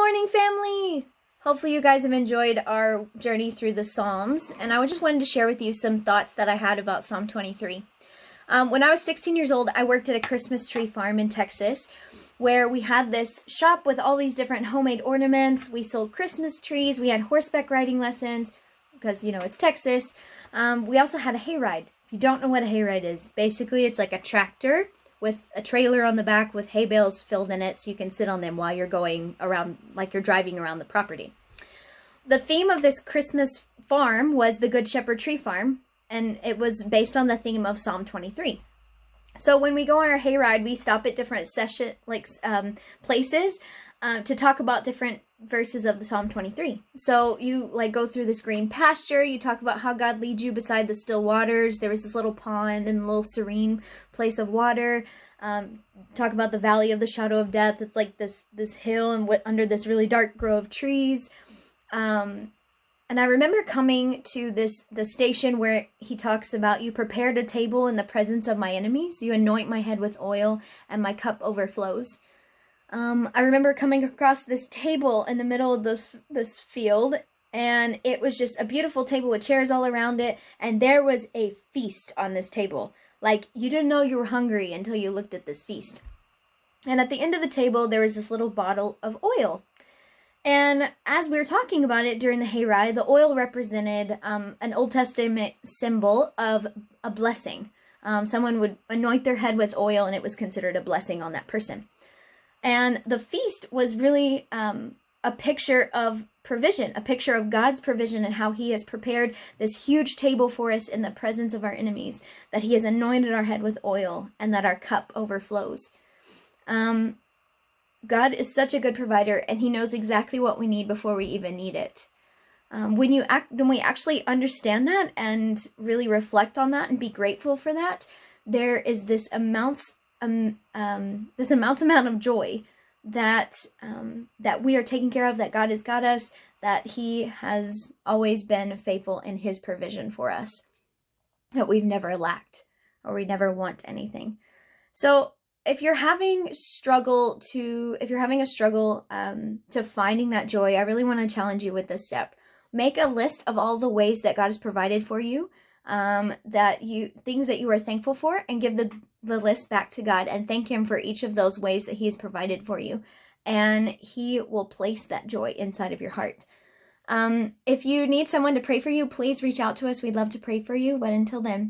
morning, family! Hopefully you guys have enjoyed our journey through the Psalms, and I just wanted to share with you some thoughts that I had about Psalm 23. When I was 16 years old, I worked at a Christmas tree farm in Texas, where we had this shop with all these different homemade ornaments. We sold Christmas trees. We had horseback riding lessons, because, you know, it's Texas. We also had a hayride. If you don't know what a hayride is, basically it's like a tractor with a trailer on the back with hay bales filled in it so you can sit on them while you're going around, like you're driving around the property. The theme of this Christmas farm was the Good Shepherd Tree Farm, and it was based on the theme of Psalm 23. So when we go on our hayride, we stop at different places to talk about different verses of the Psalm 23. So you go through this green pasture, you talk about how God leads you beside the still waters. There was this little pond and a little serene place of water. Talk about the valley of the shadow of death. It's like this hill and under this really dark grove of trees. And I remember coming to the station where he talks about, you prepared a table in the presence of my enemies. You anoint my head with oil and my cup overflows. I remember coming across this table in the middle of this field, and it was just a beautiful table with chairs all around it, and there was a feast on this table. Like, you didn't know you were hungry until you looked at this feast. And at the end of the table, there was this little bottle of oil. And as we were talking about it during the hayride, the oil represented an Old Testament symbol of a blessing. Someone would anoint their head with oil, and it was considered a blessing on that person. And the feast was really a picture of provision, a picture of God's provision and how he has prepared this huge table for us in the presence of our enemies, that he has anointed our head with oil, and that our cup overflows. God is such a good provider, and he knows exactly what we need before we even need it. When we actually understand that and really reflect on that and be grateful for that, there is this immense amount of joy that we are taken care of, that God has got us, that he has always been faithful in his provision for us, that we've never lacked or we never want anything. So if you're having a struggle to finding that joy, I really want to challenge you with this step. Make a list of all the ways that God has provided for you, things that you are thankful for, and give the list back to God and thank him for each of those ways that he has provided for you. And he will place that joy inside of your heart. If you need someone to pray for you, please reach out to us. We'd love to pray for you. But until then,